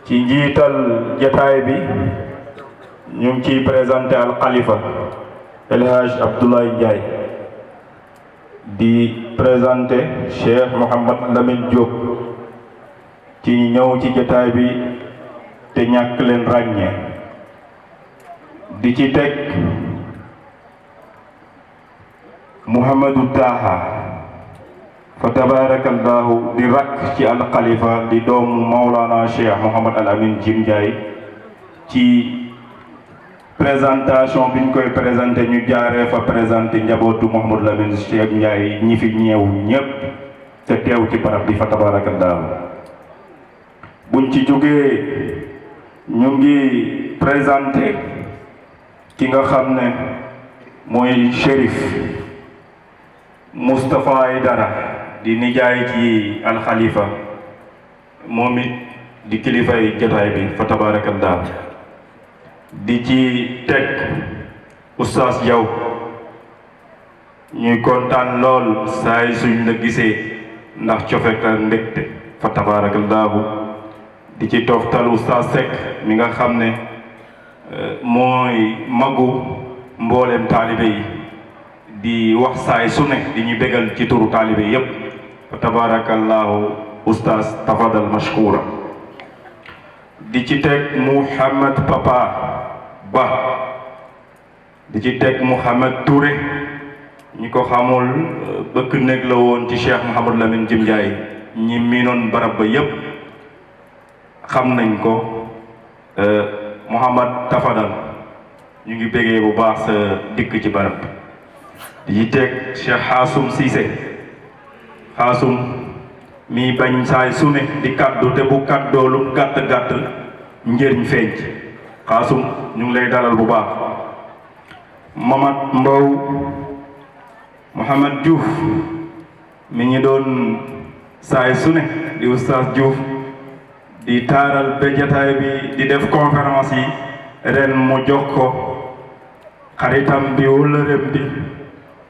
ci njiital jotaay bi ñu ngi ciy présenté al xalifa El Hadj Abdoulaye Ndiaye di présenté Cheikh Mouhamad Lamine Diop ci ñëw ci jotaay bi te ñàkk leen ràññee di ci teg Mouhamadou Taha fa tabarakallahu di rakk ci al xalifa di doomu Maulana Cheikh Mouhamad Al Amin Jim Ndiaye ci présentation bi ñu koy présenté ñu jaaree fa présenté njabootu Mouhamad Lamine Cheikh Ndiaye ñi fi ñeew ñépp te teew ci barab bi fa tabarakallahu buñ ci jógee ñu ngi présenté ki nga xam ne mooy Chérif Moustapha Aydara di nijaay ci alxalifa moom it di kilifay jotaay bi fa tabarakallah di ci teg oustaz Diaw ñuy kontaan lool saa yi suñ la gisee ndax cofek ak ndégte fa tabarakallahu di ci toftal oustaz Seck mi nga xam ne mooy magu mboolem taalibe yi di wax saay su ne di ñu bégal ci turu taalibe yépp fa tabarakallahu oustaz tafadal mashkura di ci teg Mouhamad Papa Ba di ci teg Mouhamad Touré ñi ko xamul bëkk néeg la woon ci Cheikh Mouhamad Lamine Jim Ndiaye ñi miinoon barab ba yépp xam nañ ko Mouhamad Tafadal ñu ngi bégee bu baax sa dikk ci barab di ci teg Cheikh Xaasum Cissé Xaasum mi bañ saay su ne di kaddu te bu kaddoo lu gàtt gàtt njëriñ feeñ Xaasum ñu ngi lay dalal bu baax Mamad Mbow Mouhamad Diouf mi ñi doon saay su ne di oustaz Diouf di taaral ba jataay bi di def conférence yi ren mu jox ko xaritam bi wëllëreem bi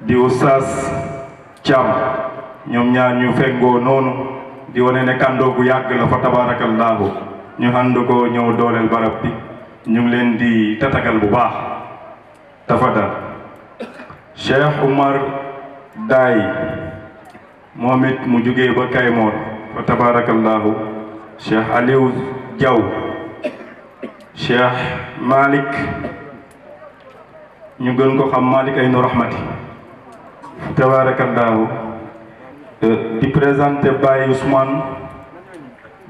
di oustaz Thiam ñoom ñaar ñu fengoo noonu di wane ne kàndoo gu yàgg la fa tabarakallahu ñu ànd ko ñëw dooleel barab bi ñu ngi leen di tatagal bu baax tafadal Cheikh Oumar Daay moom it mu jugee ba Kaymoor fa tabarakallahu Cheikh Aliou Diaw Cheikh Malick ñu gën ko xam Malick Aynu Rahmati tabarakallahu di présenté Baye Ousmane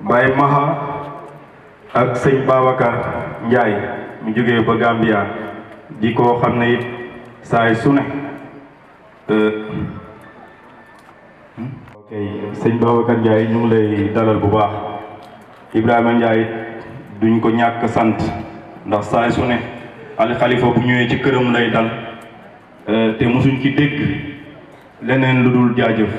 Baye Maha ak sëñ Babacar Ndiaye mu jógee ba Gambia di ko xam ne it saay su ne ok sëñ Babacar Ndiaye ñu ngi lay dalal bu baax Ibrahima Ndiaye duñ ko ñàkk sant ndax saay su ne Ali Khalifa bu ñëwee ci këram lay dal te mosuñ ci dégg leneen lu dul jaajëf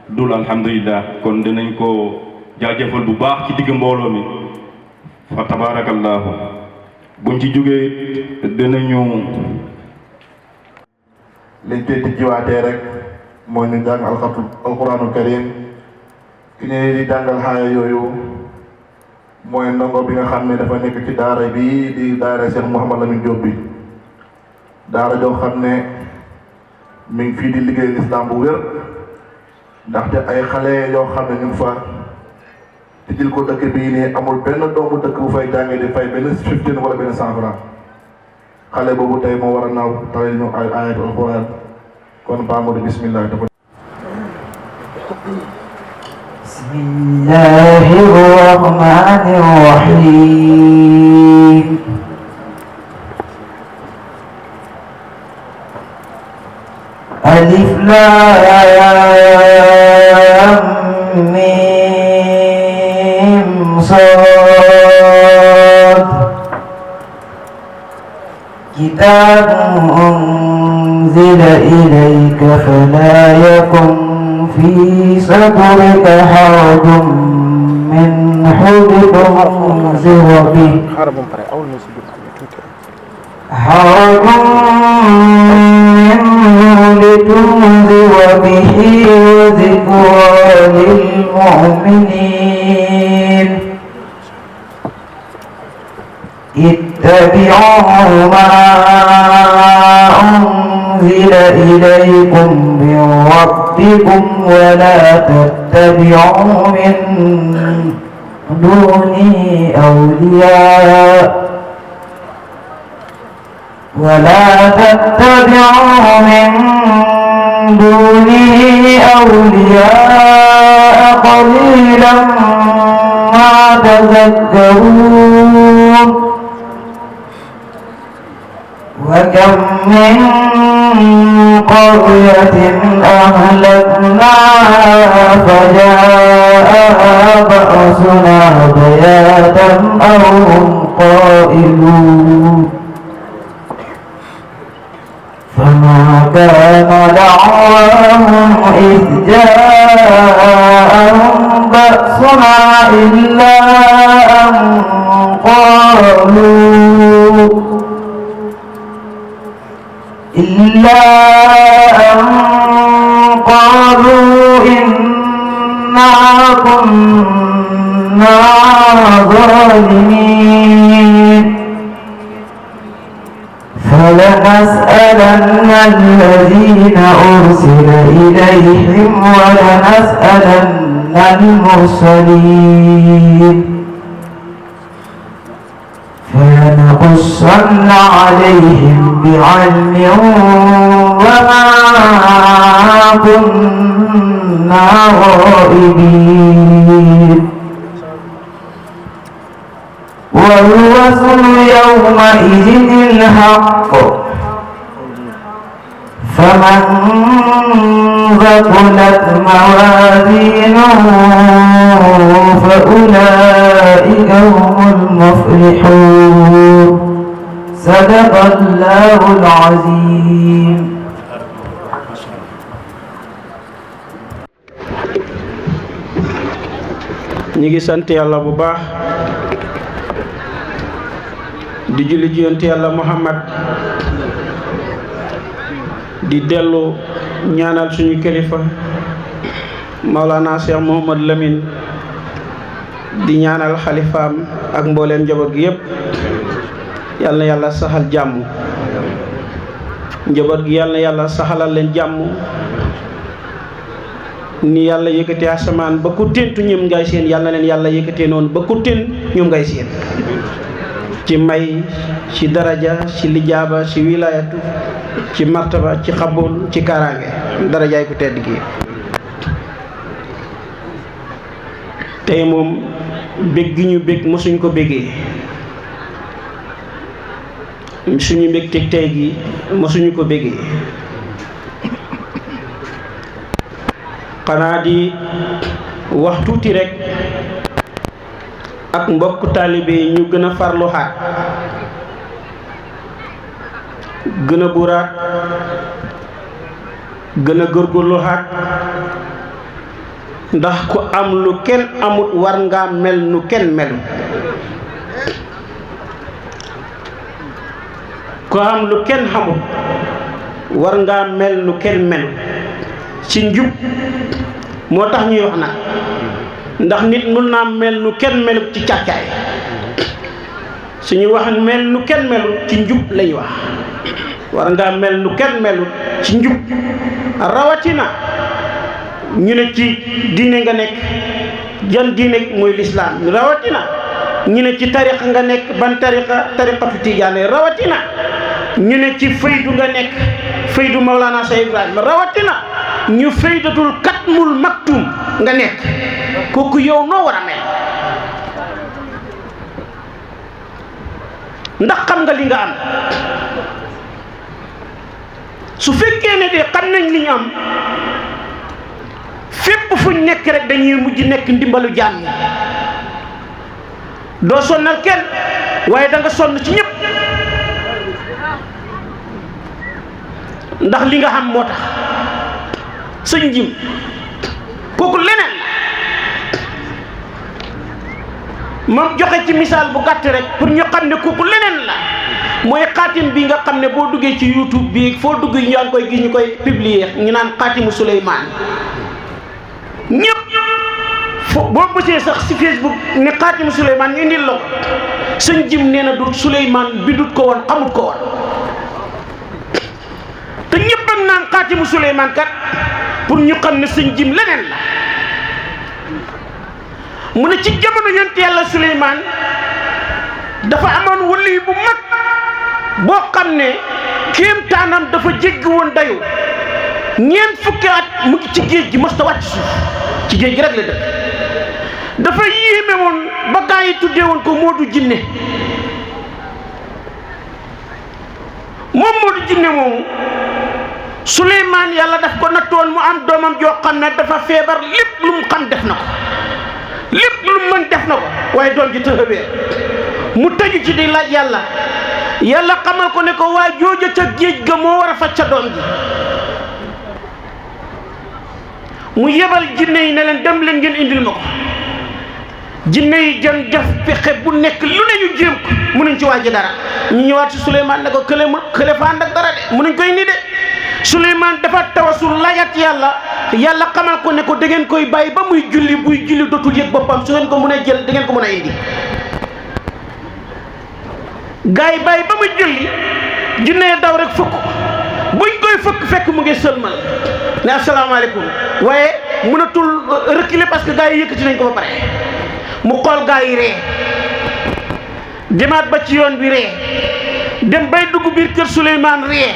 dul alhamdulilah kon dinañ ko jaajëfal bu baax ci digg mbooloo mi fa tabarakallahu buñ ci jógee dinañu liñ koy tijjiwaatee rek mooy ñu jàng alquraanul karim ki ñuy di jàngal xaaya yooyu mooy ndongo bi nga xam ne dafa nekk ci daara bi di daara Cheikh Mouhamad Lamine Diop bi daara joo xam ne mi ngi fii di liggéey lislaam bu wér ndaxte ay xale yoo xam ne ñu ngi fa tijjil ko dëkk bii nii amul benn doomu dëkk bu fay jàngee di fay benn 15 wala benn 100 francs xale boobu tey moo war a naaw tawel ñu ay ayatul alquran kon Baamodu bismillah dafa bismillahi rahmani rahim alif lam mim sad kitabun unzila ilayka fala yakun في صدرك حرج منه لتنذر به حرج منه لتنذر به وذكرى للمؤمنين اتبعوا ما أنزل إليكم من ربكم ولا تتبعوا من دونه أولياء قليلا ما تذكرون وكم من قرية أهلكناها فجاءها بأسنا بياتا أو هم قائلون فما كان دعواهم إذ جاءهم بأسنا إلا أن قالوا إنا كنا ظالمين فلنسألن الذين أرسل إليهم ولنسألن المرسلين فلنقصن عليهم بعلم وما كنا غائبين والوزن يومئذ الحق فمن ثقلت موازينه فأولئك هم المفلحون صدق الله العظيم. ñi ngi sant yàlla bu baax di julli ci yonent yàlla Muhammad di dellu ñaanal suñu kilifa Maulana Cheikh Mouhamad Lamine di ñaanal xalifaam ak mbooleem njaboot gi yépp yal na yàlla saxal jàmm njaboot gi yal na yàlla saxalal leen jàmm ni yàlla yëkkatee asamaan ba ku tentu ñoom ngay seen yal na leen yàlla yëkkatee noonu ba ku ten ñoom ngay seen ci may ci daraja ci lijaaba ci wilaayatu ci martaba ci xabul ci kaaraange darajaay ku tedd gi tey moom bég gi ñu bég mosuñ ko bégee suñu mbégteeg tey gi mosuñu ko béggee xanaa di wax tuuti rek ak mbokk taalibe yi ñu gën a farlu xaat gën a buraat gën a góorgóorlu xaat ndax ku am lu kenn amut war ngaa mel nu kenn melu ku am lu kenn xamut war ngaa mel nu kenn melu ci njub moo tax ñuy wax nag ndax nit mun naa mel nu kenn melut ci càccaay suñuy wax mel nu kenn melut ci njub lañuy wax war ngaa mel nu kenn melut ci njub rawatina ñu ne ci diine nga nekk jan diine mooy lislaam rawatina ñu ne ci tariqa nga nekk ban tariqatu tijaane rawatina ñu ne ci faydu nga nekk faydu Mawlana Cheikh Ibrahima rawatina ñu faydatul katmul maktum nga nekk kooku yow noo war a mel ndax xam nga li nga am su fekkee ne de xam nañ li ñu am fépp fuñ nekk rek dañuy mujj nekk ndimbalu jaam ñi doo sonnal kenn waaye da nga sonn ci ñëpp ndax li nga xam moo tax sëñ Jim kooku leneen moom joxe ci misaal bu gàtt rek pour ñu xam ne kooku leneen la mooy xaatim bi nga xam ne boo duggee ci YouTube bi foo dugg yaa ngi koy gis ñu koy publier ñu naan xaatimu Souleymane ñëpp fo boo bësee sax si Facebook ne xaatimu Souleymane ñu indil la ko sëñ Jim nee na du Souleymane bi dut ko woon xamut ko woon te ñëpp ak naan xaatimu Souleymane kat pour ñu xam ne sëñ Jim leneen la mu ne ci jamono yonent yàlla Souleymane dafa amoon wali bu mag boo xam ne kéemtaanam dafa jéggi woon dayu ñeent fukki at mu ngi ci géej gi mësta wàcc suuf ci géej gi rek la dëkk dafa yéeme woon ba gaa yi tuddee woon ko Moodu Jinne moom Moodu Jinne moomu Souleymane yàlla daf ko nattoon mu am doomam joo xam ne dafa feebar lépp lu mu xam def na ko lépp lu mu mën def na ko waaye doom ji tëx a wéer mu tëju ci di laaj yàlla yàlla xamal ko ne ko waa jooja ca géej ga moo war a faj ca doom ji mu yebal jinne yi ne leen dem leen ngeen indil ma ko jinne yi jën def pexe bu nekk lu ne ñu jéem ko mënuñ ci wàjji dara ñu ñëwaat si Souleymane ne ko kële fa ànd ak dara de mënuñ koy indi de Souleymane dafa tawasul laajat yàlla xamal ko ne ko da ngeen koy bàyyi ba muy julli buy julli dootul yëg boppam su ngeen ko mën a jël da ngeen ko mën a indi gars yi bàyyi ba muy julli jinne daw rek fukk buñ koy fekk mu ngi sëlmal ne asalaamaaleykum waaye mënatul reculer parce que gars yi yëkkati nañ ko ba pare mu xool gars yi ree demaat ba ci yoon bi ree dem bay dugg biir kër Souleymane ree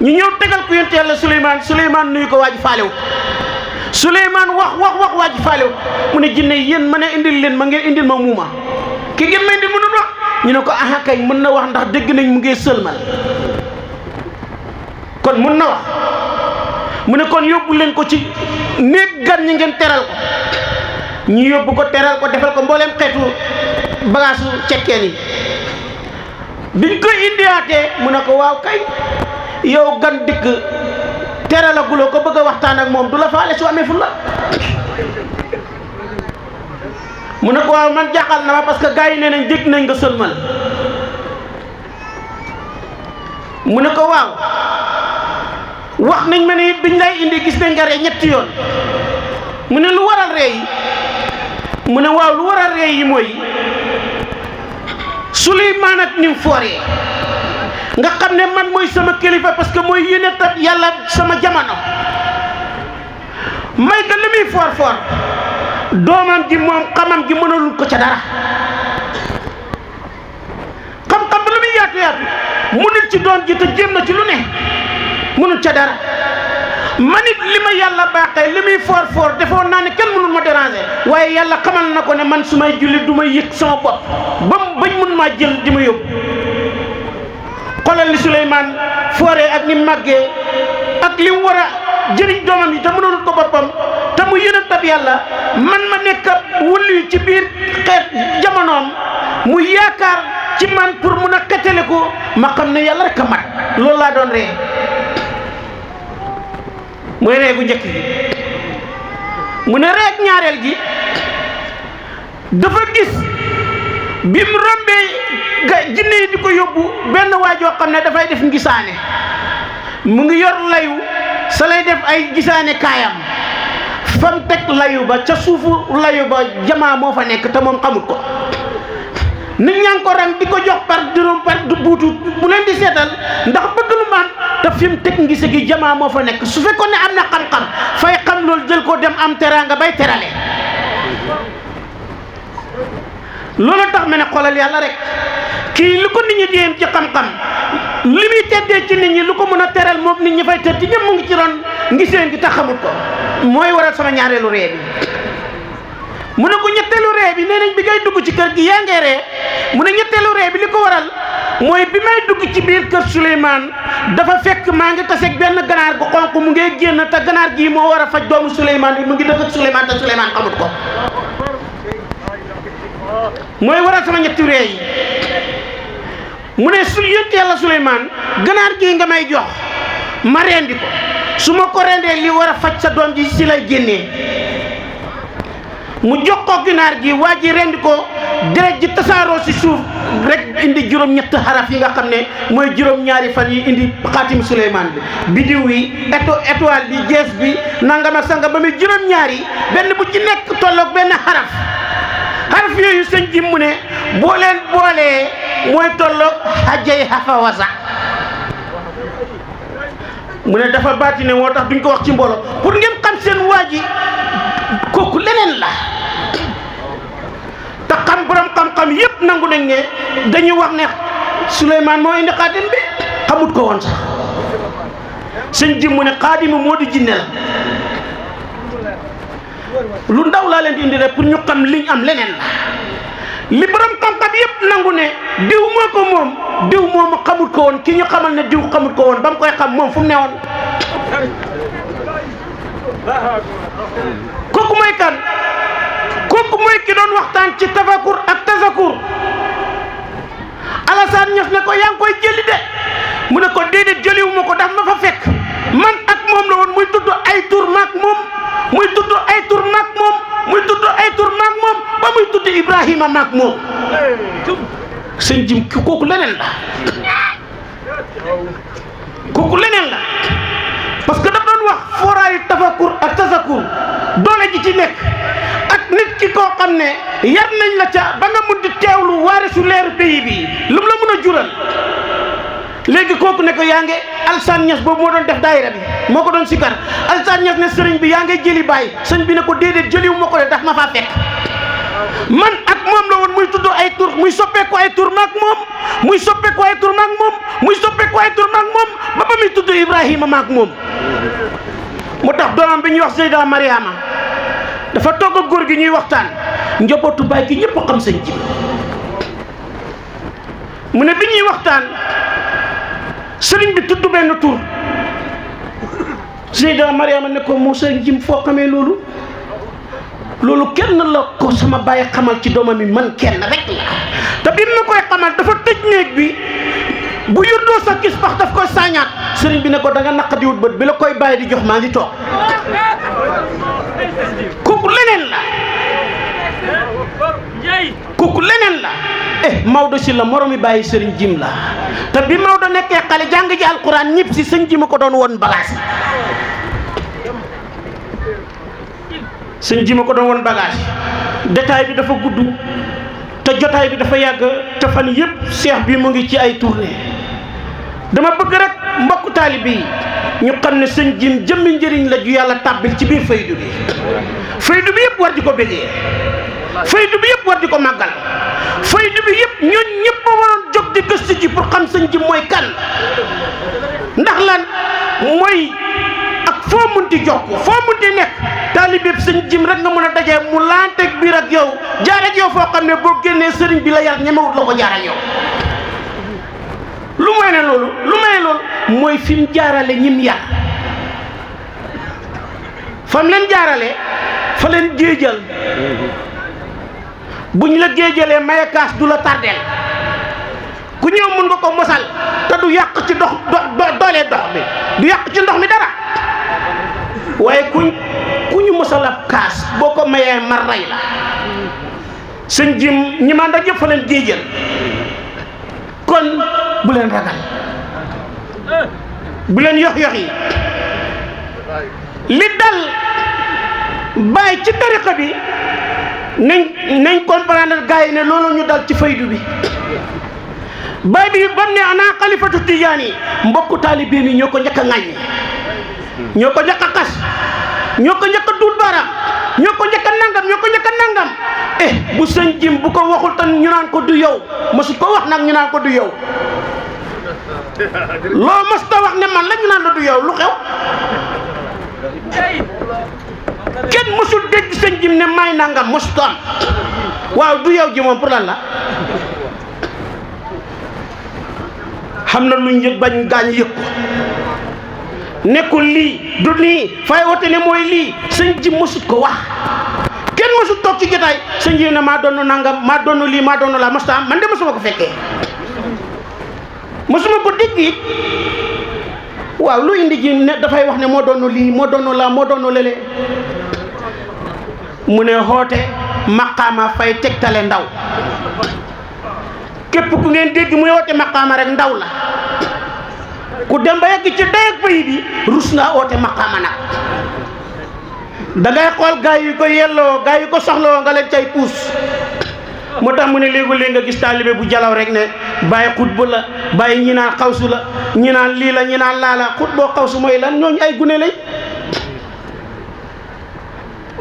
ñu ñëw tegal ko yonent yàlla Souleymane nuyu ko waaj faalew Souleymane wax waaj faalew mu ne jinne yéen ma ne indil leen ma ngeen indil ma muuma ki ngeen may indil mënul wax ñu ne ko aha kay mën na wax ndax dégg nañ mu ngi sëlmal kon mën na wax mu ne kon yóbbu leen ko ci néeg gan ñi ngeen teral ko ñu yóbbu ko teral ko defal ko mbooleem xeetu bagaasu cekkeen yi biñ koy indiwaatee mu ne ko waaw kay yow gan dikk teralaguloo ko bëgg a waxtaan ak moom du la faale su amee fulla mu ne ko waaw man jaaxal na ma parce que gars yi nee nañ dégg nañ nga sëlmal mu ne ko waaw wax nañ ma ne it biñ lay indi gis nañ nga ree ñetti yoon mu ne lu waral ree yi mu ne waaw lu waral ree yi mooy Souleymane ak ni mu fooree nga xam ne man mooy sama kilifa parce que mooy yéene tat yàlla sama jamono may ka li muy foor doomam ji moom xamam gi mënalul ko ca dara xam-xam ba lu muy yaatu mënul ci doom ji te jéem na ci lu ne mënul ca dara man it li ma yàlla baaxee li muy foor defoon naa ne kenn mënul ma déranger waaye yàlla xamal na ko ne man su may julli du may yëg sama bopp bañ mun maa jël di ma yóbbu xoolal li Souleymane fooree ak ni màggee ak li mu war a jëriñ doomam yi te mënul ko boppam te mu yonent ab yàlla man ma nekk wulli ci biir xeet jamonoom mu yaakaar ci man pour mun a xetale ko ma xam ne yàlla rek a mat loolu laa doon ree mooy ree gu njëkk gi mu ne reeg ñaareel gi dafa gis bi mu rombee jinne yi di ko yóbbu benn waajoo xam ne dafay def ngisaane mu ngi yor layu sa lay def ay gisaane kaayam fam teg layu ba ca suufu layu ba jamaa moo fa nekk te moom xamut ko nit ñaa ngi ko rang di ko jox par juróom par du buutu bu leen di seetal ndax bëgg lu man te fi mu teg ngise gi jamaa moo fa nekk su fekkoon ne am na xam-xam fay xam loolu jël ko dem am teraanga bay terale loolu tax ma ne xoolal yàlla rek kii lu ko nit ñi jéem ci xam-xam li muy teddee ci nit ñi lu ko mën a teral moom nit ñi fay tedd ñëpp mu ngi ci ron ngiseen gi tax xamut ko mooy waral sama ñaareelu ree bi mu ne ko ñetteelu ree bi nee nañ bi ngay dugg ci kër gi yaa ngee ree mu ne ñetteelu ree bi li ko waral mooy bi may dugg ci biir kër Souleymane dafa fekk maa ngi taseeg benn ganaar gu xonq mu ngi génn te ganaar gii moo war a faj doomu Souleymane bi mu ngi dëkk ak Souleymane te Souleymane xamut ko mooy waral sama ñetti ree yi mu ne su yonent yàlla Souleymane ganaar gii nga may jox ma rendi ko su ma ko rendee li war a faj sa doom ji si lay génnee mu jox ko ginaar gi waa ji rendi ko deret ji tasaaroo si suuf rek indi juróom-ñett xaraf yi nga xam ne mooy juróom-ñaari fan yi indi xaatim Souleymane bi bidiw yi étoile bi jees bi nangama sanga ba muy juróom-ñaari benn bu ci nekk tolloog benn xaraf yooyu sëñ ji mu ne boo leen boolee mooy tolloog xajjay xafawasa mu ne dafa baati ne moo tax duñ ko wax ci mbooloo pour ngeen xam seen waa ji kooku leneen la te xam borom xam-xam yépp nangu nañ ne dañuy wax ne Souleymane moo indi xaadim bi xamut ko woon sax sëñ ji mu ne xaadimu moo di jinne la lu ndaw laa leen di indi rek pour ñu xam liñ am leneen la li borom xam-xam yépp nangu ne diw moo ko moom diw moomu xamut ko woon ki ñu xamal ne diw xamut ko woon ba mu koy xam moom fu mu ne woon kooku mooy kan kooku mooy ki doon waxtaan ci tafakur ak tasakur Alassane Niass ne ko yaa ngi koy jëli de mu ne ko déedéet jëliwu ma ko daf ma fa fekk man ak moom la woon muy tudd ay tur maak moom muy tudd ay tur maak moom muy tudd ay tur maak moom ba muy tudd Ibrahima maak moom seen jim kooku leneen la kooku leneen la parce que daf doon wax fooraayu tafakur ak tasakur doole ji ci nekk ak nit ki koo xam ne yar nañ la ca ba nga mun di teewlu waarisu leeru pays bi lu mu la mën a jural léegi kooku ne ko yaa ngi Alassane Niass boobu moo doon def daayira bi moo ko doon sikar Alassane Niass ne sëriñ bi yaa ngay jëli bàyyi sëriñ bi ne ko déedéet jëliwu ma ko de daf ma faa fekk man ak moom la woon muy tudd ay tur muy soppeeku ay tur maak moom muy soppeeku ay tur maak moom muy soppeeku ay tur maak moom ba ba muy tudd Ibrahima maak moom moo tax doomam bi ñuy wax Seyda Mariama dafa togg ak góor gi ñuy waxtaan njabootu baay gi ñëpp xam sëñ ji mu ne bi ñuy waxtaan sëriñ bi tudd benn tur Seyda Mariama ne ko moo sëriñ jim foo xamee loolu kenn la ko sama baay xamal ci doomam mi man kenn rek la te bi ma koy xamal dafa tëj néeg bi bu yurdoo sa gis bax daf koy saañaat sëriñ bi ne ko da nga naq di wut bët bi la koy bàyyi di jox maa ngi toog kooku leneen la kooku leneen la Maodo si la moromi bàyyi sëriñ jim la te bi Maodo nekkee xale jàng ji alquran ñëpp si sëñ jima ko doon woon bagage sëñ jima ko doon woon bagage détail bi dafa gudd te jotaay bi dafa yàgg te fan yëpp seex bi mu ngi ci ay tournée dama bëgg rek mbokku taalibe yi ñu xam ne sëñ jim jëmmi njëriñ la ju yàlla tàbbil ci biir faydu bi yëpp war di ko bégee faydu bi yëpp war di ko màggal faydu bi yëpp ñooñ ñëpp a waroon jóg di gëstu ji pour xam sëñ jim mooy kan ndax lan mooy ak foo munti jokk foo munti nekk taalibe sëñ jim rek nga mën a dajee mu laanteeg biir ak yow jaar ak yow foo xam ne boo génnee sëriñ bi la yar ñemewut la ko jaar ak yow lu may ne loolu mooy fi mu jaarale ñim yar fam leen jaarale fa leen géejal buñ la géejalee maye kaas du la tardeel ku ñëw mun nga ko mosal te du yàq ci doolee dox bi du yàq ci ndox mi dara waaye ku ñu mosal ab kaas boo ko mayee mar rey la sëñ jim ñi ma ndax yëpp fa leen géejal kon bu leen ragal bu leen yox yi li dal bàyyi ci tariqa bi nañ comprendre gars yi ne loolu ñu dal ci faydu bi baay bi ba mu ne ana xalifatu tijaan yi mbokku taalibe mi ñoo ko njëkk a ŋàññi ñoo ko njëkk a xas ñoo ko njëkk a duut baaraam ñoo ko njëkk a nangam bu sëñ jim bu ko waxul tan ñu naan ko du yow mosu ko wax nag ñu naan ko du yow loo mos ta wax ne man la ñu naan la du yow lu xew kenn mosul dégg sëñ jim ne may nangam mosut am waaw du yow ji moom pour lan la xam na luñ yëg bañ gaañ yëg ko nekkul lii du nii fay wote ne mooy lii sëñ jim mosut ko wax kenn mosut toog ci jotaay sëñ jim ne maa doon nangam maa doon lii maa doon laa mosut am man de mosuma ko fekkee mosuma ko dégg it waaw lu indi ji ne dafay wax ne moo doon lii moo doon laa moo doon lele mu ne xoote maqaama fay tegtale ndaw képp ku ngeen dégg muy woote maqaama rek ndaw la ku dem ba yegg ci day ak bay bi rus ngaa oote maqaama nag dangay xool gaa yu ko yelloo gaa yu ko soxloo nga leen cay puus moo tax mu ne léegi-léegi nga gis taalibe bu jalaw rek ne bàyyi xutbu la bàyyi ñi naan xawsu la ñi naan lii la ñi naan laa la xut boo xawsu mooy lan ñooñu ay gune lañ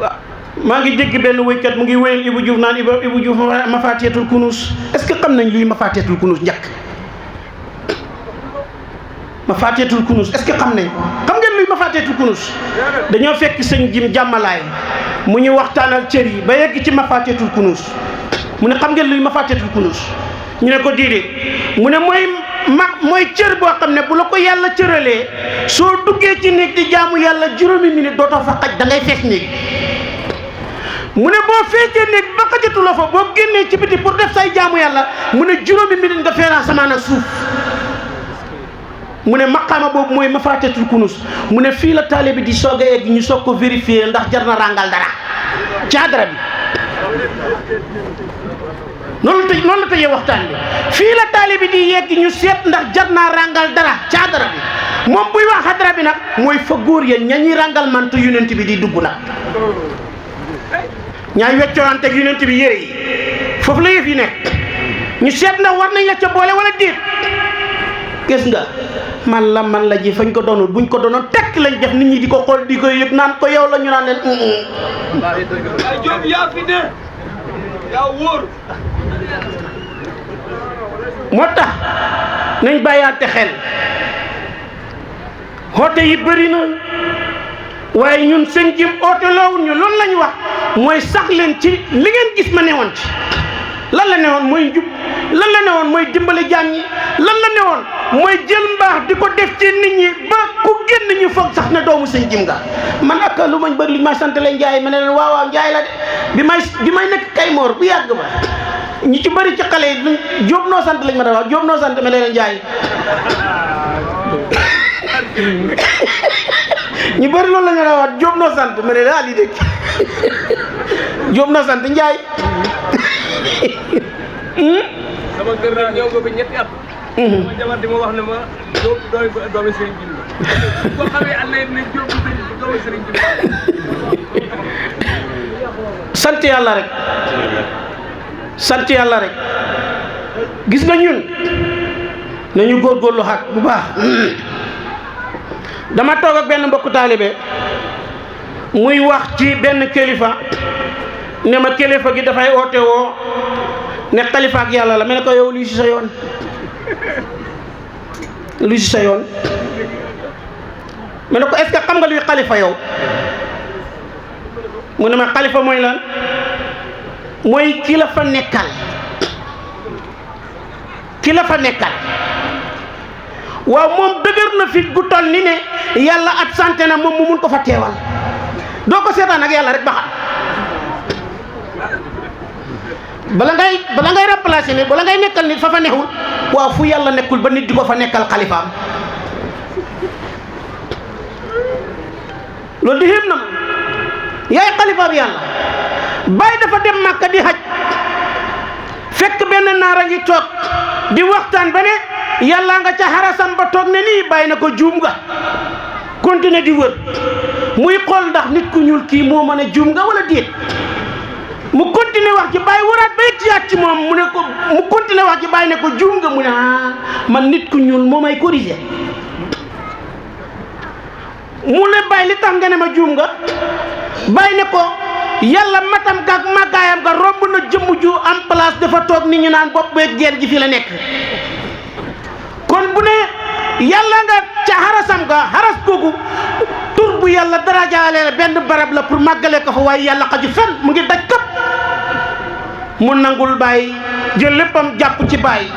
waaw maa ngi dégg benn wéykat mu ngi wéyal Ibou Diouf naan Ibou Diouf mafaatiyatul kunus est-ce que xam nañ luy mafaatiyatul kunus njëkk mafaatiyatul kunus est-ce que xam nañ ko xam ngeen luy mafaatiyatul kunus dañoo fekk sëñ jim jàmmalaay mu ñu waxtaanal cër yi ba yegg ci mafaatiyatul kunus mu ne xam ngeen luy mafaatiyatul kunus ñu ne ko déedéet mu ne mooy cër boo xam ne bu la ko yàlla cëralee soo duggee ci néeg di jaamu yàlla juróomi minute dootoo fa xaj da ngay fees néeg mu ne boo fekkee néeg ba xajatuloo fa boo génnee ci biti pour def say jaamu yàlla mu ne juróomi minute nga feera asamaan ak suuf mu ne maqaama boobu mooy mafaatiyatul kunus mu ne fii la taalibe bi di soog a egg ñu soog ko vérifier ndax jar na ràngal dara caadara bi noonu la tëjee waxtaan bi fii la taalibe bi di yegg ñu seet ndax jar naa ràngal dara caadara bi moom buy wax xadara bi nag mooy fa góor ya ñañuy ràngal mantu yonent bi di dugg nag ñaay weccoonte ak yonent bi yére yi foofu la yëf yi nekk ñu seet ndax war nañ la ca boole wala déet gis nga man la ji fañ ko doonul buñ ko doonoon tekk lañ def nit ñi di ko xool di ko yëg naan ko yow la ñu naan leen Jóob yaa fi ne yaa wóor moo tax nañ bàyyaate xel xoote yi bëri na waaye ñun sëñ jim oote loowul ñu loolu la ñu wax mooy sax leen ci li ngeen gis ma newoon ci lan la newoon mooy njub lan la newoon mooy dimbale jaam ñi lan la newoon mooy jël mbaax di ko def ci nit ñi ba ku génn ñu foog sax ne doomu sëñ jim nga man ak lu mañ bëri li may sant leen Njaay ma ne leen waaw Njaay la de bi may nekk Kaymoor bu yàgg ba ñi ci bëri ci xale yi Jóob noo sant lañ ma da wax Jóob noo sant ma ne leen Njaay ñu bëri loolu la ñu la wax Jóob noo sant ma ne lii dégg Jóob noo sant Njaay sama kër naa ñëw nga ba ñetti at. ma jabar di ma wax ne ma Jóob doomi sëriñ bi la boo xamee ànd ne Jóob doomi sëriñ bi sant yàlla rek sant yàlla rek gis nga ñun nañu góorgóorlu xat bu baax dama toog ak benn mbokku taalibe muy wax ci benn kilifa ne ma kilifa gi dafay oote woo ne xalifa ak yàlla la ma ne ko yow luy si sa yoon luy si sa yoon ma ne ko est-ce que xam nga luy xalifa yow mu ne ma xalifa mooy lan mooy ki la fa nekkal ki la fa nekkal waaw moom dëgër na fit gu toll ni ne yàlla absenté na moom mu mun ko fa teewal doo ko seetaan ak yàlla rek ba xam bala ngay remplacer nit bala ngay nekkal nit fa nexul waaw fu yàlla nekkul ba nit di ko fa nekkal xalifaam loolu di xéem na ma yaay xalifaam yàlla bàyyi dafa dem Màkka di xaj fekk benn naara ngi toog di waxtaan ba ne yàlla nga ca xarasam ba toog ne nii bàyyi na ko juum nga continuer di wër muy xool ndax nit ku ñuul kii moo mën a juum nga wala déet mu continuer wax ci bàyyi waraat ba yegg ci moom mu ne ko mu continuer wax ci bàyyi ne ko juum nga mu ne man nit ku ñuul moo may corriger mu ne bàyyi li tax nga ne ma juum nga bàyyi ne ko yàlla matam gaag màggaayam nga romb na jëmm ju am place dafa toog nit ñu naan bopp beeg geen gi fi la nekk kon bu ne yàlla nga ca xarasam nga xaras googu tur bu yàlla darajaale benn barab la pour màggale ko fa waaye yàlla xaju fen mu ngi daj këpp mu nangul bàyyi jël léppam jàpp ci bàyyi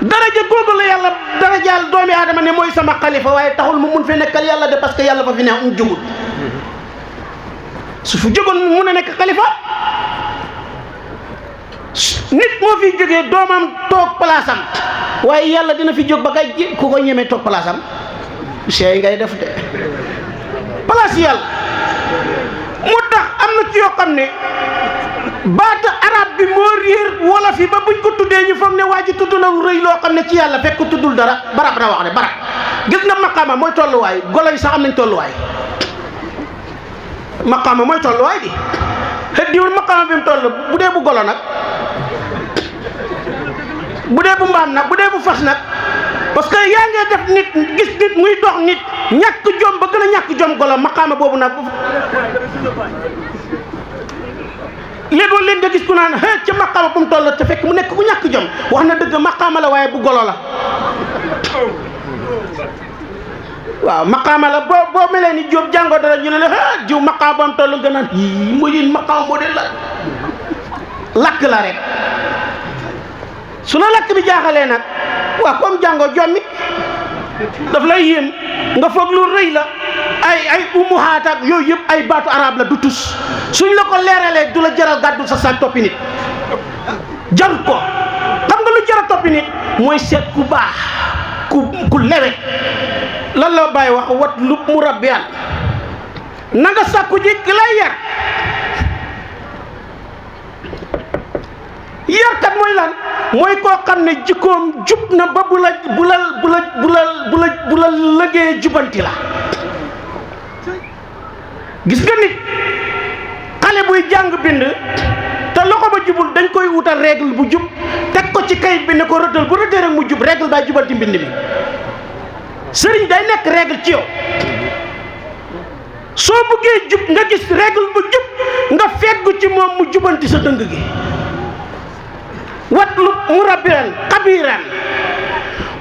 daraja googu la yàlla darajaal doomi aadama ne mooy sama xalifa waaye taxul mu mun fee nekkal yàlla de parce que yàlla fa fi ne jógul su fu jógoon mu mun a nekk xalifa nit moo fi jógee doomam toog place am waaye yàlla dina fi jóg ba kay ku ko ñemee toog place am seey ngay def de place yàlla mu tax am na ci yoo xam ne baata arab bi moo réer wolof yi ba buñ ko tuddee ñu foog ne waa ji tudd na lu rëy loo xam ne ci yàlla fekk tuddul dara barab na wax ne barab gis nga maqaama mooy tolluwaay golo yi sax am nañ tolluwaay maqaama mooy tolluwaay di xëddiwul maqaama bi mu toll bu dee bu golo nag bu dee bu mbaam nag bu dee bu fas nag parce que yaa ngi def nit gis nit muy dox nit ñàkk jom ba gën a ñàkk jom golo maqaama boobu nag léegoo leen nga gis ku naan ca maqaama bu mu toll te fekk mu nekk bu ñàkk jom wax na dëgg maqaama la waaye bu golo la waaw maqaama la boo melee ni Jóob jàngoo dara ñu ne la jiw maqaama ba mu toll nga naan yii mooy yéen maqaama moo de lakk la rek su la lakk bi jaaxalee nag waaw comme jàngoo jommi daf lay yéem nga foog lu rëy la ay umuhaat ak yooyu yëpp ay baatu arab la du tus suñ la ko leeralee du la jaral gàddu sa sac toppi nit jarut ko xam nga lu jara toppi nit mooy seet ku baax ku lewe lan la bàyyi wax wat lu mu rabbiyan na nga sàkku ji ki lay yar yarkat mooy lan mooy koo xam ne jikkoom jub na ba bu la lëggee jubanti la gis nga nit xale buy jàng bind te loxo ba jubul dañ koy wutal règle bu jub teg ko ci kayit bi ne ko rëddal bu rëddee rek mu jub règle bay jubanti mbind mi sëriñ day nekk règle ci yow soo bëggee jub nga gis règle bu jub nga feggu ci moom mu jubanti sa dëng gi wat lu mu rabbiran xabiran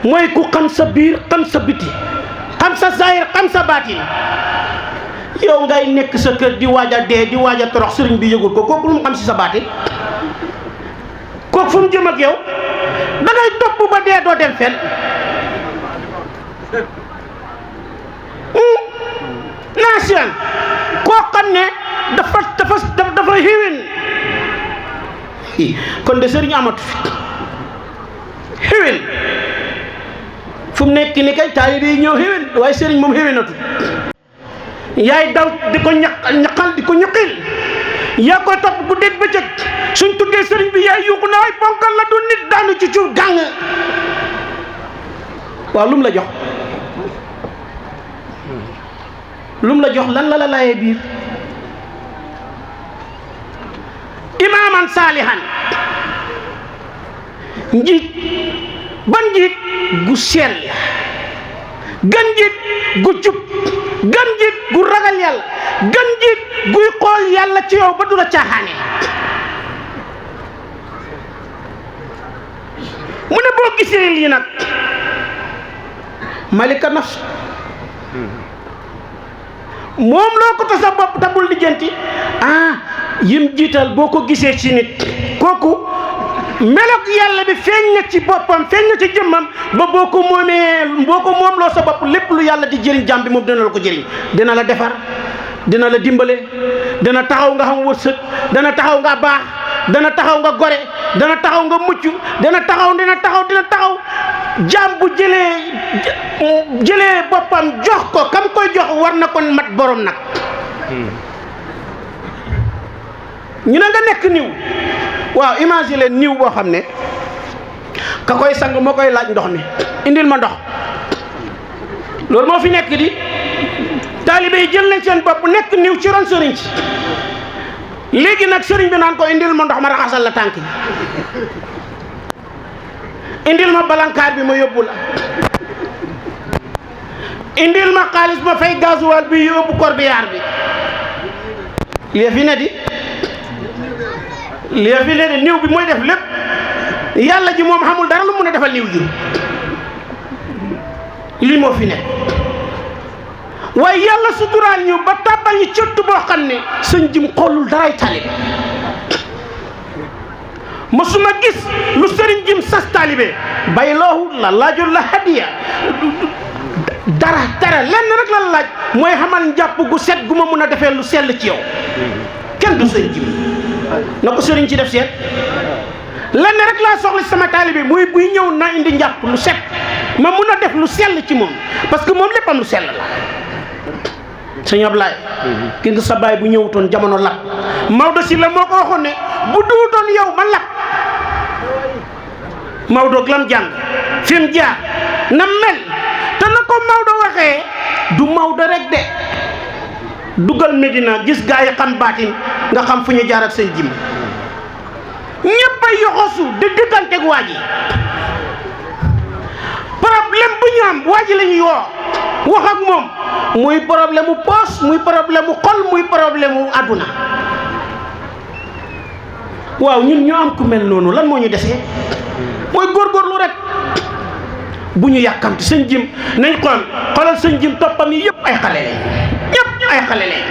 mooy ku xam sa biir xam sa biti xam sa zahir xam sa baatin yow ngay nekk sa kër di waaj a dee di waaj a torox sëriñ bi yëgul ko kooku lu mu xam si sa baatin kooku fu mu jëm ak yow da ngay topp ba dee doo dem fenn nation koo xam ne dafa xiwin kon de sëriñ amatu fi xiwin fu mu nekk ni kay taalibe yi ñëw xiwin waaye sëriñ moom xiwinatu yaay daw di ko ñaqal di ko ñuqil yaa koy topp bu dégg bëccëg suñ tuddee sëriñ bi yaay yuuxu na waay ponkal la du nit daanu ci suuf gàng waaw lu mu la jox lan la laayee biir imaaman saalihan njiit ban njiit gu sell gan njiit gu jub gan njiit gu ragal yàlla gan njiit guy xool yàlla ci yow ba du la caaxaane mu ne boo gisee lii nag malika nafs moom loo ko ta sa bopp tabul lijjanti yim jiital boo ko gisee ci nit kooku melok yàlla bi feeñ na ci boppam feeñ na ci jëmmam ba boo ko moomloo sa bopp lépp lu yàlla di jëriñ jàmm bi moom dina la ko jëriñ. dina la defar, dina la dimbale, dina taxaw nga xam wërsëg, dana taxaw nga baax, dana taxaw nga gore, dana taxaw nga mucc, dina taxaw jaam bu jëlee boppam jox ko kam koy jox war na ko mat borom nag. ñu ne nga nekk niw, waaw imagine niw boo xam ne ka koy sang moo koy laaj ndox mi, indil ma ndox. loolu moo fi nekk di taalibe yi jël nañ seen bopp nekk niw ci ron sëriñ ci. léegi nag sëriñ bi naan ko indil ma ndox ma raxasal la tànk yi, indil ma balankaar bi ma yóbbu la, indil ma xaalis ma fay gasoil bi yóbbu corbillard bi. lii fi ne di niw bi mooy def lépp, yàlla ji moom xamul dara lu mun a defal niw ji. lii moo fi ne waaye yàlla suturaal ñu ba tàbbal ñu cëtt boo xam ne sëñ jim xoolul daray taalibe. masuma gis lu sëriñ jim sas taalibe bay loohu la laajul la hadiya dara lenn rek la laaj mooy xamal njàpp gu set gu ma mun a defee lu sell ci yow. kenn du sëñ jim na ko sëriñ ci def seet. lenn rek laa soxla ci sama taalibe muy buy ñëw na indi njàpp lu set ma mun a def lu sell ci moom parce que moom léppam lu sell la. sëñ Ablaye ki nga sa baay bu ñëwutoon jamono lap Maodo si la moo ko waxoon ne bu duutoon yow ma lap. Maodo ak lam jàng fi mu jaar na mel te na ko Maodo waxee du Maodo rek de dugal Medina gis gaa yi xam baatin nga xam fu ñu jaar ak seen jim ñëpp a yoxosu di digganteeg waa ji problème bu ñu am waa ji la ñuy wax ak moom muy problème mu poos muy problème mu xol muy problème mu àdduna. waaw ñun ñoo am ku mel noonu lan moo ñu desee mooy góorgóorlu rek bu ñu yàkkamti sëñ jim nañ xoolal sëñ jim toppam yi yëpp ay xale lañ yëpp ay xale lañ.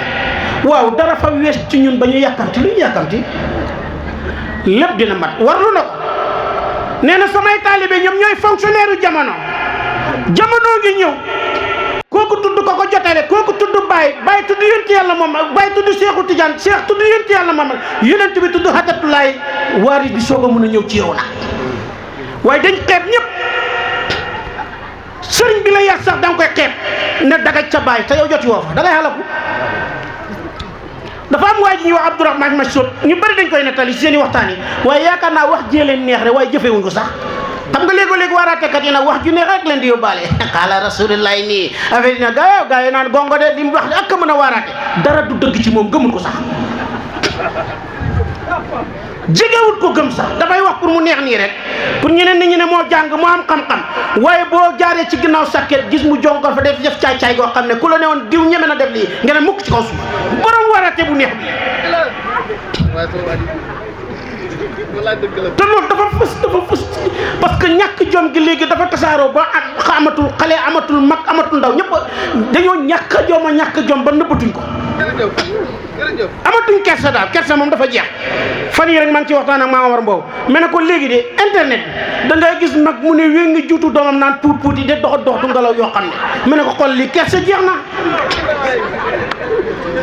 waaw dara fa wees ci ñun ba ñu yàkkamti lu ñu yàkkamti lépp dina mat warlu na ko nee na samay taalibe ñoom ñooy fonctionnaire jamono ngi ñëw kooku tudd ko ko jotale kooku tudd Baye tudd yonent yàlla moom Baye tudd Seexu Tijaan Seex tudd yonent yàlla moom yonent bi tudd Hatatulaay waaris bi soog a mën a ñëw ci yow nag waaye dañ xeeb ñëpp sëriñ bi la yar sax da nga koy xeeb ne dagaj ca Baye te yow joti woo fa da ngay xalaku. dafa am waa ji ñuy wax Abdourahmane Massoud ñu bëri dañ koy nettali ci seen i waxtaan yi waaye yaakaar naa wax jee leen neex rek waaye jëfewuñ ko sax. xam nga léegi waaraatekat yi nag wax ju neex rek leen di yóbbaale xaala rasulillahi nii affaire yi nag gaa yi naan gongo de li mu wax ak mën a waaraate dara du dëgg ci moom gëmul ko sax jegewut ko gëm sax dafay wax pour mu neex nii rek pour ñeneen nit ñi ne moo jàng moo am xam-xam waaye boo jaaree ci ginnaaw sàkket gis mu jonko fa def caay-caay goo xam ne ku la ne woon diw ñeme na def lii nga ne mukk ci kaw suuf borom waaraate bu neex bi te loolu dafa fës parce que ñàkk jom gi léegi dafa tasaaroo ba ak amatul xale amatul mag amatul ndaw ñëpp dañoo ñàkk jom ba nëbbatuñ ko amatuñ kersa daal kersa moom dafa jeex. fan yi rek maa ngi ci waxtaan ak Maama War Mbow mais ne ko léegi de internet da ngay gis mag mu ne wéy nga juutu doomam naan puut yi de doxatu ngelaw yoo xam ne ma ne ko xool lii kersa jeex na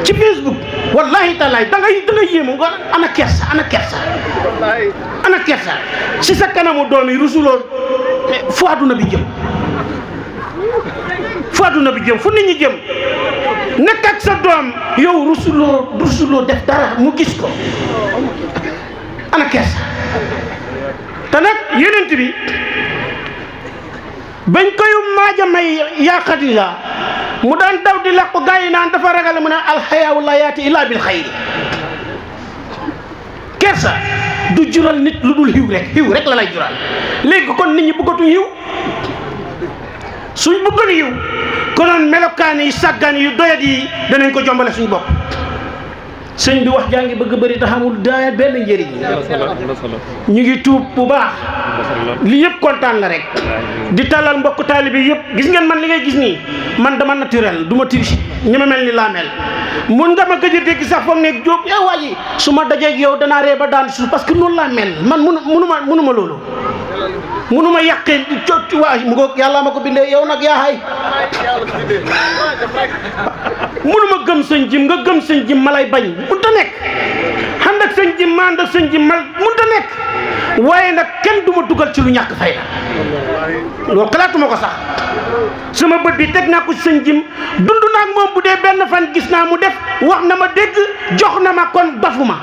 ci Facebook wallahi taalaay da ngay yéemu nga ana kersa ci sa kanamu doom yi rusuloo fu àdduna bi jëm fu nit ñi jëm nekk ak sa doom yow rusuloo def dara mu gis ko ana kersa te nag yonent bi bañ koy maaja may yaa Xadija mu daan daw di làqu gaa yi naan dafa ragal mu ne alxayaawu laa yaati illaa bil xayri kersa du jural nit lu dul xiw rek la lay jural léegi kon nit ñi bëggatuñ xiw suñ bëggoon xiw konoon melokaan yi sàggan yu doyat yi danañ ko jombale suñu bopp sëñ bi wax jaa ngi bëgg bëri te xamul daa benn njëriñ. ñu ngi tuub bu baax. li yëpp kontaan la rek. di talal mbokk taalibe yëpp gis ngeen man li ngay gis nii man dama naturel du ma triche ñi ma mel ni laa mel. mun nga ma gëj a dégg sax foog ne Diop yow waa ji su ma dajeeg yow danaa ree ba daan suuf parce que noonu laa mel man munuma loolu. munuma yàqee cooc waa mu ngoog yàlla ma ko bindee yow nag yaa xay munuma gëm sëñ jim nga gëm sëñ jim ma lay bañ mënut a nekk ànd ak sëñ jim ma ànd ak sëñ jim ma mënut a nekk waaye nag kenn du ma dugal ci lu ñàkk fayda loolu xalaatuma ko sax sama bët bi teg naa ko sëñ jim dund naa ak moom bu dee benn fan gis naa mu def wax na ma dégg jox na ma kon dafuma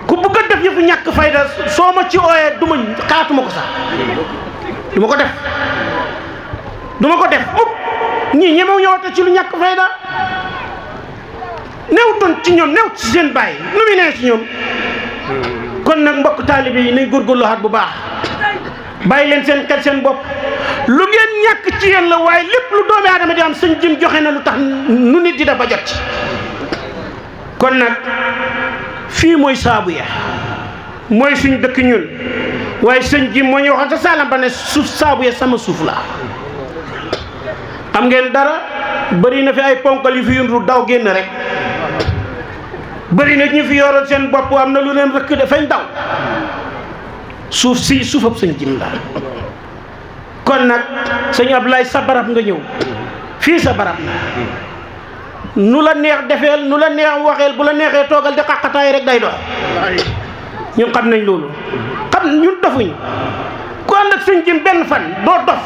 ku bëgg a def yëfu ñàkk fayda soo ma ci ooyee du ma xalaatuma ko sax du ma ko def mukk ñii ñemew ñëwate ci lu ñàkk fayda néewutoon ci ñoom néew ci seen bàyyi nu muy nee ci ñoom kon nag mbokk taalibe yi nañ góorgóorlu xaat bu baax bàyyi leen seen xel seen bopp lu ngeen ñàkk ci yéen la waaye lépp lu doomi aadama di am sëñ jëm joxe na lu tax nu nit di def ba jot ci kon nag fii mooy saabu ya mooy suñu dëkk ñun waaye sëñ ji moo ñu waxoon sa saalam ba ne suuf saabu ya sama suuf la xam ngeen dara bëri na fi ay ponkal yu fi yundu daw génn rek bëri na ñu fi yoroon seen bopp am na lu leen rëkk dafañ daw suuf si suufab sëñ jim la kon nag sëñ Abdoulaye sa barab nga ñëw fii sa barab la nu la neex defeel nu la neex waxeel bu la neexee toogal di xaqataay rek day dox ñun xam nañ loolu xam ñun dofuñ ku ànd ak sëñ jim benn fan doo dof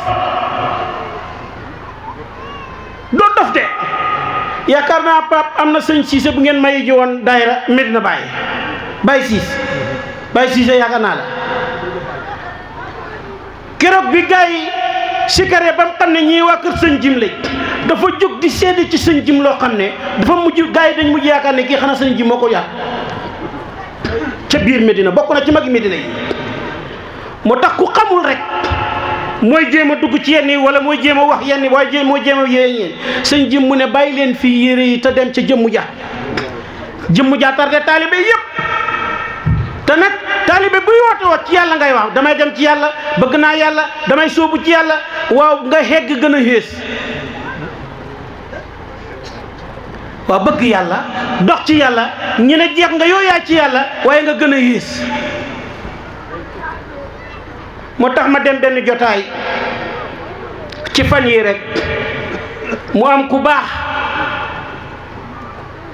de yaakaar naa Pape am na sëñ Cissé bu ngeen mayi ji woon daayira Medina Baye Cissé yaakaar naa la keroog bi gars yi sikare ba mu xam ne ñii waa kër sëñ jim lañ dafa jóg di seede ci sëñ jim loo xam ne dafa mujj gars yi dañ mujj yaakaar ne kii xanaa sëñ jim moo ko yàq ca biir Medina bokk na ci magi Medina yi moo tax ku xamul rek mooy jéem a dugg ci yenn yi wala mooy jéem a wax yenn waaye mooy jéem a yéen sëñ jim mu ne bàyyi leen fii yére yi te dem ca jëmmu ja tarde taalibe yëpp te nag taalibe buy woote woo ci yàlla ngay wax damay dem ci yàlla bëgg naa yàlla damay sóobu ci yàlla waaw nga hegg gën a xées waaw bëgg yàlla dox ci yàlla ñu ne jeex nga yooyaay ci yàlla waaye nga gën a xées moo tax ma dem benn jotaay ci fan yi rek mu am ku baax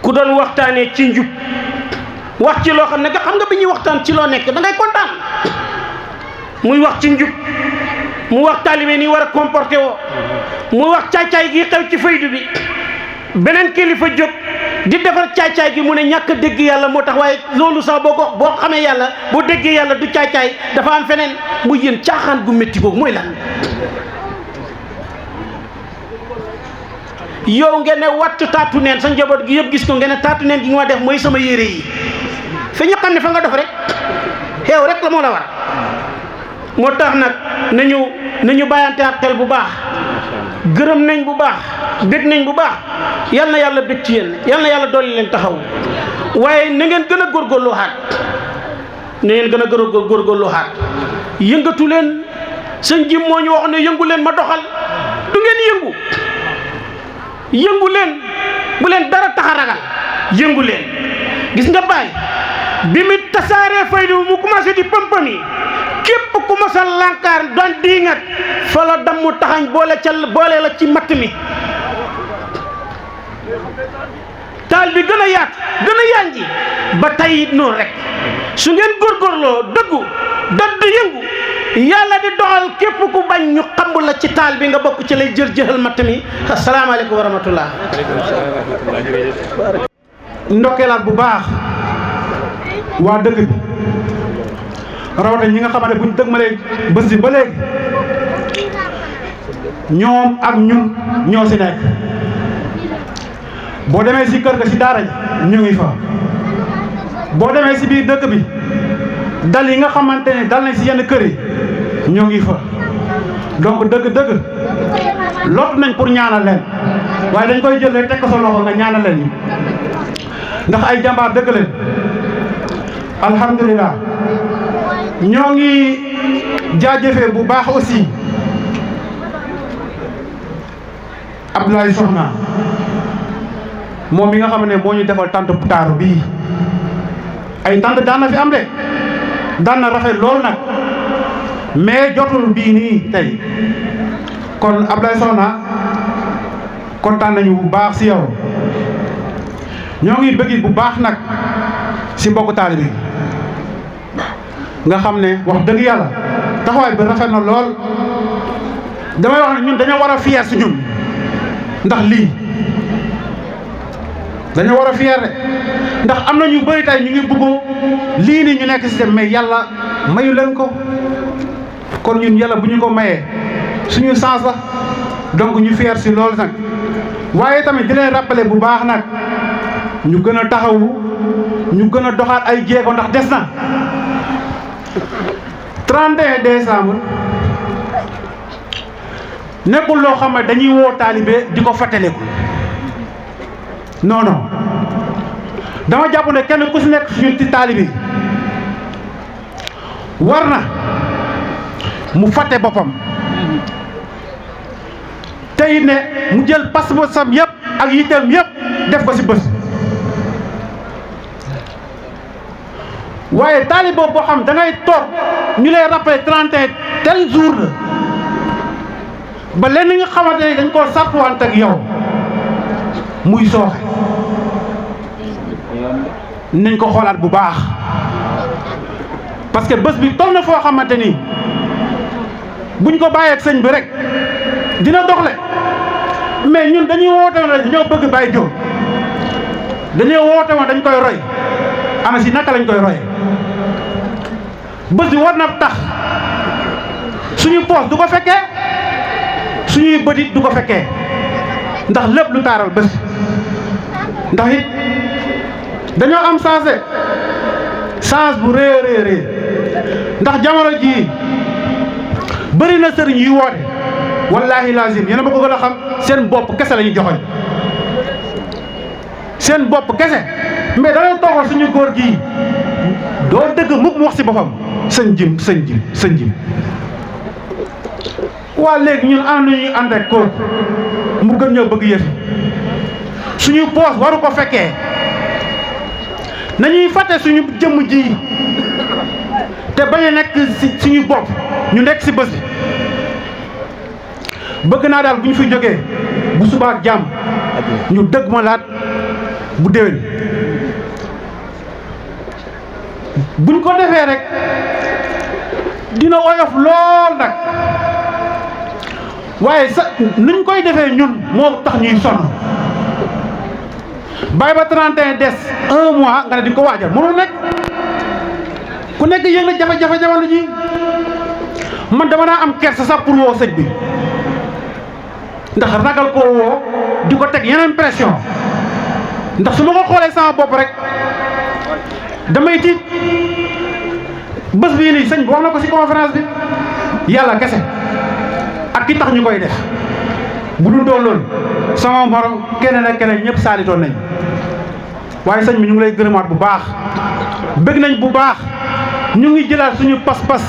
ku doon waxtaanee ci njub wax ci loo xam ne nga xam nga bi ñuy waxtaan ci loo nekk da ngay kontaan muy wax ci njub mu wax taalibe ni war a comporté woo mu wax caay-caay gi xew ci faydu bi beneen kilifa jóg di defar caay-caay gi mu ne ñàkk a dégg yàlla moo tax waaye loolu sax boo xamee yàlla boo déggee yàlla du caay-caay dafa am feneen mu yéen caaxaan gu métti googu mooy lan yow ngeen ne wattu taatu neen sa njaboot gi yëpp gis ko ngeen ne taatu neen gi nga def mooy sama yére yi fi ñu xam ne fa nga def rek xeew rek la moo la war moo tax nag nañu bàyyante ak xel bu baax gërëm nañ bu baax bég nañ bu baax yal na yàlla bég ci yéen yal na yàlla dolli leen taxaw waaye na ngeen gën a góorgóorlu xaat yëngatu leen sëñ jim moo ñu wax ne yëngu leen ma doxal du ngeen yëngu leen bu leen dara tax a ragal yëngu leen gis nga bàyyi bi mu tasaaree faydu mu commencé di pëmpami képp ku mosal lànkaar doon diingat fa la damm taxañ boole la ci matt mi taal bi gën a yaatu gën a yanji ba tey it noonu rek su ngeen góorgóorloo dëggu dadd yëngu yàlla di doxal képp ku bañ ñu xamb la ci taal bi nga bokk ci lay jël matt mi asalaamaaleykum wa rahmatullah ndokkeelaat bu baax waa dëkk bi rawatina ñi nga xamante buñ dëgmalee bés bi ba léegi ñoom ak ñun ñoo si nekk boo demee si kër ga si daara ji ñu ngi fa boo demee si biir dëkk bi dal yi nga xamante ne dal nañ si yenn kër yi ñu ngi fa donc dëgg-dëgg lot nañ pour ñaanal leen waaye dañ koy jël rek teg ko sa loxo nga ñaanal leen ndax ay jàmbaar dëgg leen alhamdulilah. ñoo ngi jaajëfee bu baax aussi Abdoulaye Soxna moom mi nga xam ne moo ñu defal tant bu taaru bii ay tant daan na fi am de daan na rafet lool nag mais jotul bii nii tey kon Abdoulaye Soxna kontaan nañu bu baax si yow. ñoo ngi bëgg bu baax nag si mbokku taalibe bi nga xam ne wax dëgg yàlla taxawaay bi rafet na lool. damay wax ne ñun dañoo war a fier si ñun ndax lii dañoo war a fier de ndax am na ñu bëri tey ñu ngi bëgg lii nii ñu nekk si dem mais yàlla mayu leen ko kon ñun yàlla bu ñu ko mayee suñu sens la donc ñu fier si loolu nag. waaye tamit di leen rappeler bu baax nag ñu gën a taxawu ñu gën a doxaat ay jéego ndax des na 31 décembre nekkul loo xam ne dañuy woo taalibe di ko fàttaliku non non dama jàpp ne kenn ku si nekk suñu ci taalibe war na mu fàtte boppam te it ne mu jël pas-pasam yëpp ak yitteem yëpp def ko si bés. waaye taalibe boo xam da ngay toog ñu lay rappeler 31 tel jour la ba lenn nga xamante ne dañ koo sartuwante ak yow muy sooxe nañ ko xoolaat bu baax parce que bés bi toll na foo xamante ni buñ ko bàyyee ak sëñ bi rek dina doxle mais ñun dañuy woote woon dañoo bëgg Baye Diop dañoo woote woon dañ koy roy ana si naka lañ koy royee bés bi war na tax suñu poos du ko fekkee suñuy bëtit du ko fekkee ndax lépp lu taaral bés ndax it dañoo am chance bu rëy ndax jamono jii bëri na sëriñ yuy woote wallaahi lazim yéen a ma ko gën a xam seen bopp kese la ñu joxoñ seen bopp kese mais da ngay toogal suñu góor gii doo dëgg mukk mu wax si boppam sëñ jim waa léegi ñun ànd ñuy ànd ak kóor mu gën ñoo bëgg yëf suñu poos waru ko fekkee nañuy fàtte suñu jëmm ji te bañ a nekk si suñu bopp ñu nekk si bés bi bëgg naa daal bu ñu fi jógee bu subaa ak jàmm ñu dëgg ma laat bu déwén buñ ko defee rek dina oyof lool nag waaye sa nuñ koy defee ñun moo tax ñuy sonn bàyyi ba 31 des 1 mois nga ne di ko waajal mënul nekk ku nekk yëg na jafe-jafe jamono ji man dama naa am kersa sax pour woo sëñ bi ndax ragal koo woo di ko teg yeneen pression ndax su ma ko xoolee sama bopp rek damay tiit bés bii nii sëñ bi wax na ko ci conférence bi yàlla kese ak ki tax ñu koy def bu dul doon loolu sama morom keneen ak keneen ñëpp saalitoon nañ waaye sëñ bi ñu ngi lay gërëmaat bu baax bëgg nañ bu baax ñu ngi jëlaat suñu pas-pas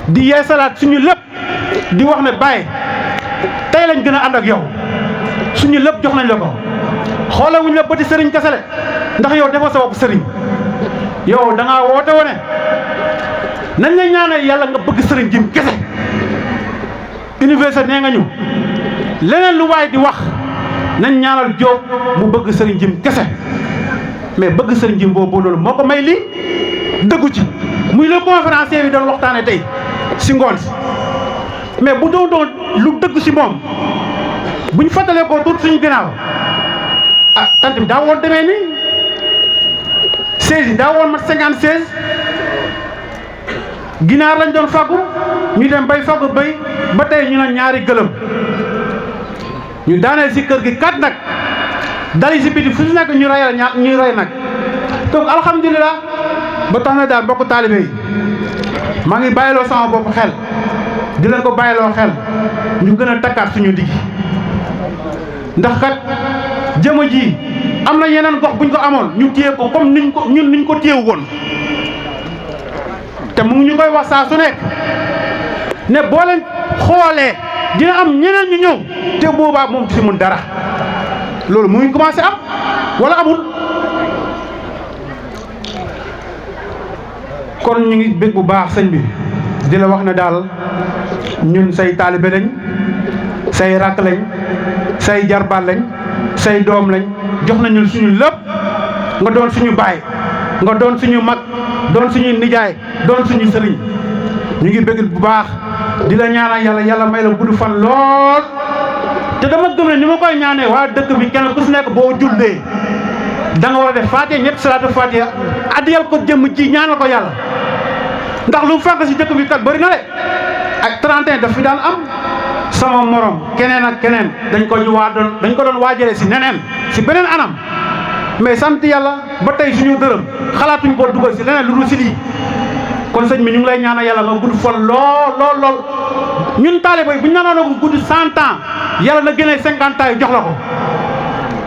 di yeesalaat suñu lépp di wax ne Baye tey lañ gën a ànd ak yow suñu lépp jox nañ la ko xoolewuñ la bëti sëriñ kasale ndax yow defoo sa bopp sëriñ yow da ngaa woote wone nañ la ñaanal yàlla nga bëgg sëriñ jim kese université nee nga ñu leneen lu waay di wax nañ ñaanal Diop mu bëgg sëriñ jim kese mais bëgg sëriñ jim boobu loolu moo ko may lii dëggu ci muy le conférencier bi doon waxtaane tey si ngoon si mais bu doon lu dëgg si moom buñ fàttalee ko tuut suñu ginnaaw ah tant bi daa woon demee nii 16 yi daa woon mat 56 ginaar lañ doon faggu ñu dem bay faggu bay ba tey ñu ne ñaari gëlëm ñu daaneel si kër gi 4 nag dali si biti fu si nekk ñu rey ñuy rey nag donc alhamdulilah ba tax na daal mbokku taalibe yi maa ngi bàyyiloo sama bopp xel di leen ko bàyyiloo xel ñu gën a takkaat suñu digg ndax kat jëmm ji am na yeneen gox buñ ko amoon ñu téye ko comme niñ ko téyewu woon te mu ngi ñu koy wax saa su nekk ne boo leen xoolee dina am ñeneen ñu ñëw te boobaa moom du si mun dara loolu mu ngi commencé am wala amul. kon ñu ngi bég bu baax sëñ bi di la wax ne daal ñun say taalibe lañ say rakk lañ say jarbaat lañ say doom lañ jox nañu suñu lépp nga doon suñu baay nga doon suñu mag doon suñu nijaay doon suñu sëriñ ñu ngi bég bu baax di la ñaanal yàlla may la gudd fan lool te dama gëm ne ni ma koy ñaanee waa dëkk bi kenn ku si nekk boo jullee da nga war a def Faatiha ñetti salaatu Faatiha addiyal ko jëmm ji ñaanal ko yàlla ndax lu mu fànq si dëkk bi kat bëri na de ak 31 daf fi daan am sama morom keneen ak keneen dañ ko doon waajale si neneen si beneen anam mais sant yàlla ba tey suñu dërëm xalaatuñ ko dugal si leneen lu dul si lii kon sëñ bi ñu ngi lay ñaanal yàlla nga gudd fan lool ñun taalibe yi bu ñu nanoon ko gudd 100 ans yàlla na génnee 50 ans yi jox la ko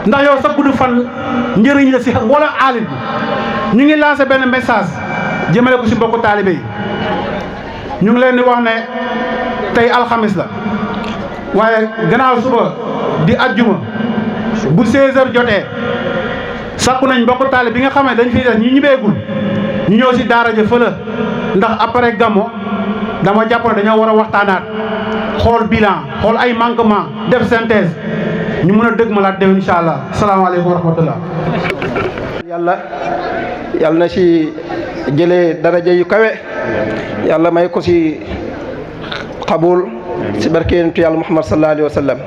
ndax yow sa gudd fan njëriñ la si wala aalit bi ñu ngi lancé benn message jëmale ko si mbokku taalibe yi ñu ngi leen di wax ne tey alxamis la waaye gannaaw suba di ajjuma bu 16h jotee sakku nañ mbokku taalibe bi nga xam ne dañ fiy def ñu ñibbeegul ñu ñëw si daara ja fële ndax après gamo dama jàpp ne dañoo war a waxtaanaat xool bilan xool ay manquement def synthèse ñu mën a dëgg malaat déw incha allah salaamaaleykum wa rahmatullah. yàlla na si jëlee daraja yu kawe yàlla may ko si xabul si barke yonentu yàlla Muhammad sallallahu alayhi wa sallam.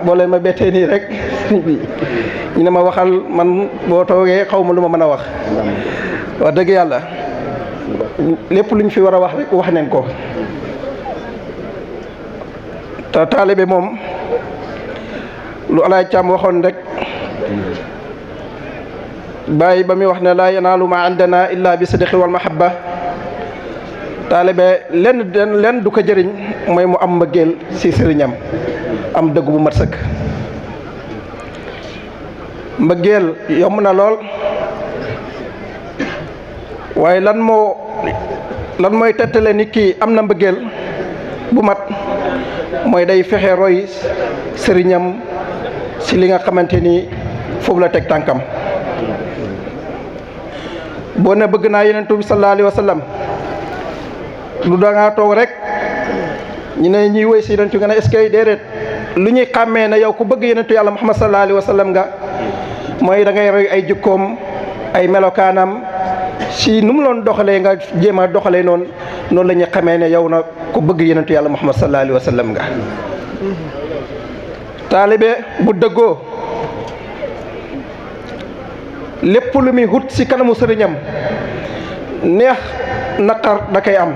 boo leen ma bettee nii rek ñu ne ma waxal man boo toogee xaw ma lu ma mën a wax dëgg yàlla lépp luñ fi war a wax rek wax nañ ko te taalibe moom lu alaay càmm waxoon rek bàyyi ba muy wax ne laa yanaalu ma indana illa bi sidqi wal mahabba taalibe lenn du ko jëriñ mooy mu am mbëggeel si sëriñam am dëgg bu mat sëkk mbëggeel yomb na lool waaye lan mooy tettale nit ki am na mbëggeel bu mat mooy day fexe roy sëriñam si li nga xamante ni foofu la teg tànkam boo ne bëgg naa yonent bi sallallahu alayhi wa sallam lu dangaa toog rek ñu ne ñuy wéy si yonent nga ne est-ce que déedéet lu ñuy xàmmee ne yow ku bëgg yonentu yàlla Muhammad sallallahu alayhi wa sallam nga mooy da ngay roy ay jikkoom ay melokaanam si nu mu loon doxalee nga jéem a doxalee noonu la ñuy xamee ne yow na ku bëgg yonentu yàlla Muhammad sallallahu alayhi wa sallam nga taalibe bu dëggoo lépp lu muy hut si kanamu sëriñam neex naqar da koy am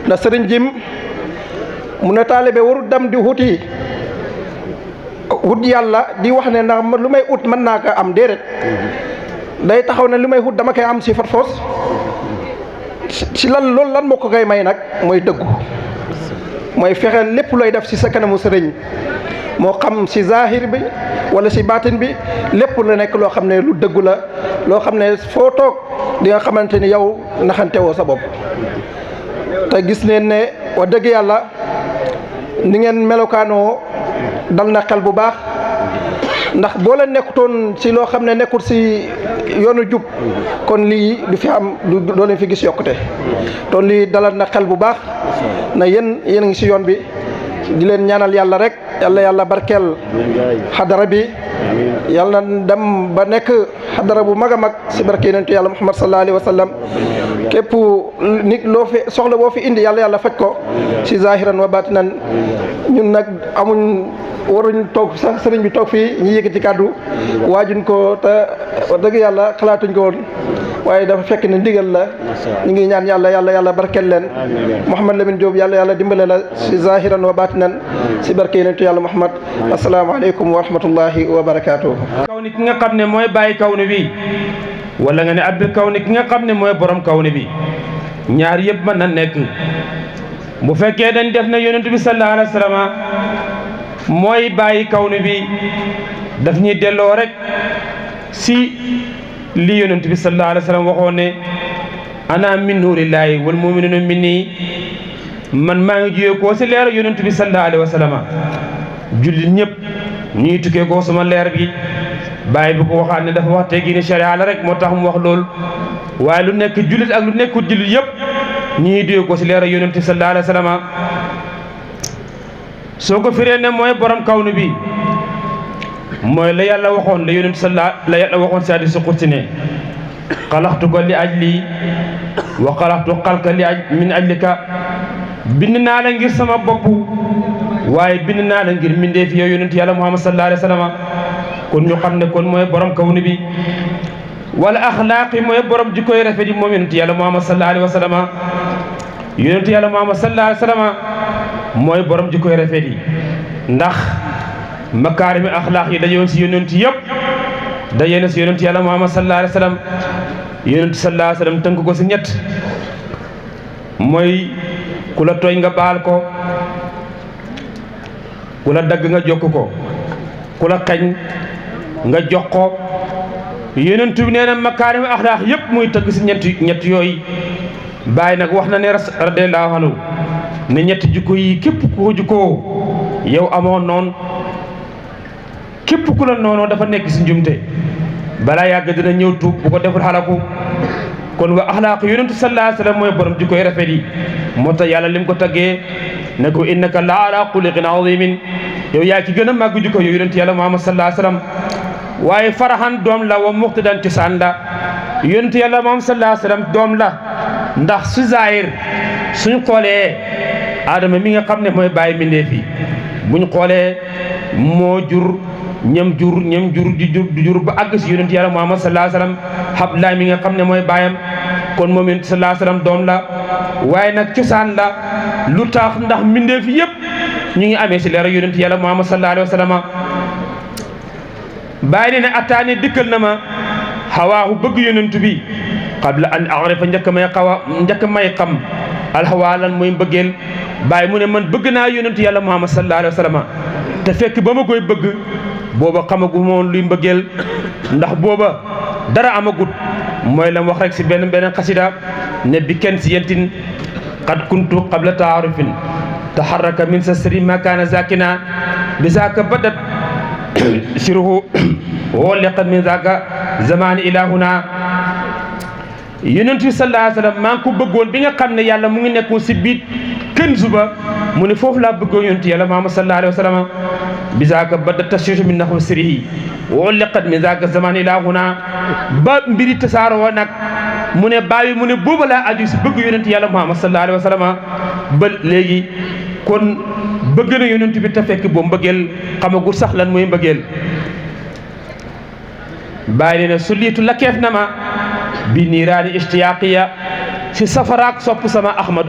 ndax sëriñ jim mu ne taalibe warul dem di huti hut yàlla di wax ne ndax lu may ut mën naa ko am déedéet day taxaw ne lu may hut dama koy am si fat foos si loolu lan moo ko koy may nag mooy dëggu mooy fexe lépp looy def si sa kanamu sëriñ moo xam si zahir bi wala si baatin bi lépp la nekk loo xam ne lu dëggu la loo xam ne foo toog di nga xamante ni yow naxante woo sa bopp te gis neen ne wax dëgg yàlla ni ngeen melokaanoo dal na xel bu baax ndax boo leen nekkutoon si loo xam ne nekkul si yoonu jub kon lii du fi am doo leen fi gis yokkute ton lii dalal na xel bu baax na yéen a ngi si yoon bi di leen ñaanal yàlla rek yàlla barkeel xadara bi yàlla na dem ba nekk xadara bu mag a mag si barke yonentu yàlla Muhammad sallallahu alayhi wa sallam képp nit loo fi soxla boo fi indi yàlla faj ko si zahiran wa batinan ñun nag waruñ toog sax sëriñ bi toog fii ñu yëkkati kàddu waajuñ ko te wax dëgg yàlla xalaatuñ ko woon waaye dafa fekk ne ndigal la ñu ngi ñaan yàlla barkeel leen Mouhamed Lamine Diop yàlla dimbale la si zahiran wa batinan si barke yonentu yàlla Muhammad asalaamaaleykum wa rahmatullahi wa barakaatu. kaw ni ki nga xam ne mooy bàyyi kaw ni bi wala nga ne abdul kaw ni ki nga xam ne mooy borom kaw ni bi ñaar yëpp mën na nekk bu fekkee dañ def na yonentu bi sallallahu alayhi wa sallam mooy bàyyi kaw ni bi daf ñuy delloo rek si li yonent bi sallallahu alayhi wa sallam waxoon ne ana min nuurillaahi wal mu'minuuna minni man maa ngi jiyee koo si leer yonent bi sallallahu alayhi wa sallam jullit ñëpp ñuy tukkee koo sama leer gi bàyyi bi ko waxaat ne dafa wax teggi ni sharia la rek moo tax mu wax loolu waaye lu nekk jullit ak lu nekkul jullit yëpp ñuy jiyee koo si leer yonent bi sallallahu alayhi wa sallam soo ko firee ne mooy borom kawnu bi mooy la yàlla waxoon la yonent la yàlla waxoon si hadiisu qudsi ne xalaxtu ko li ajli wa xalaxtu xalka min ajlika bind naa la ngir sama bopp waaye bind naa la ngir mbindeef yow yonent yàlla muhammad sallallahu alayhi wa sallam kon ñu xam ne kon mooy borom kawnu bi wala axlaaqi mooy borom jikkoy rafet yi moom yonent yàlla muhammad sallallahu alayhi wa sallam yonent yàlla muhammad sallallahu alayhi wa sallam mooy borom jikkoy rafet yi ndax makaarimi axlaaq yi dajewoon si yonent yëpp dajee na si yonent yàlla muhammad sallallahu alayhi wa sallam yonent sallallahu alayhi wa sallam tënk ko si ñett mooy ku la tooñ nga baal ko ku la dagg nga jokk ko ku la xañ nga jox ko yonent bi nee na makaarimi axlaaq yëpp muy tëgg si ñett yooyu bàyyi nag wax na ne radiyallaahu anhu ne ñetti jikko yi képp ku ko jikkoo yow amoon noonu képp ku la noonoo dafa nekk si njumte balaa yàgg dina ñëw tuub bu ko deful xalaku kon wa axlaaq yonentu sallallahu alayhi wa sallam mooy borom jikkoy rafet yi moo tax yàlla lim ko taggee ne ko innaka la ala xuliqin azimin yow yaa ki gën a màgg jikko yow yonentu yàlla muhammad sallallahu alayhi wa sallam waaye faraxan doom la wa muqtadan cosaan la yonentu yàlla muhammad sallallahu alayhi wa sallam doom la ndax su zaahir suñ xoolee Adama mi nga xam ne mooy bàyyi mbindeef yi buñ xoolee moo jur ñam jur di jur ba àgg si yonent yàlla muhammad sallallahu alayhi wa sallam Abdulaay mi nga xam ne mooy baayam kon moom yonent sallallahu alayhi wa sallam doom la waaye nag cosaan la lu tax ndax mbindeef yëpp ñu ngi amee si leer yonent yàlla muhammad sallallahu alayhi wa sallam bàyyi ne attaani dikkal na ma xawaahu bëgg yonent bi qabla an arifa njëkk may xam alxawaa lan mooy mbëggeel bàyyi mu ne man bëgg naa yonent yàlla muhammad sallallahu alayhi wa sallam te fekk ba ma koy bëgg booba xamagu moon luy mbëggeel ndax booba dara amagut mooy la wax rek si benn xasida ne bi kenn si yentin qad kuntu qabla taarufin taharraka min sa sri ma kaana zakina bi zaaka badat siruhu woliqat min zaaka zamani ilahuna yonent bi sallallahu alayhi wa sallam maa ngi ko bëggoon bi nga xam ne yàlla mu ngi nekkoon si biit kenn suba mu ne foofu laa bëggoon yonent yàlla muhammad sallallahu alayhi wa sallam bi zaaka badat tashiru min naxwa sirihi woliqat min zaaka zamani ilahuna ba mbiri tasaaroo nag mu ne bàyyi mu ne booba laa aju si bëgg yonent yàlla muhammad sallallahu alayhi wa sallam ba léegi kon bëgg na yonent bi te fekk boo mbëggeel xamagul sax lan mooy mbëggeel bàyyi ne sulliitu la keef na ma bi niiraani ishtiyaqiya si safaraak sopp sama ahmad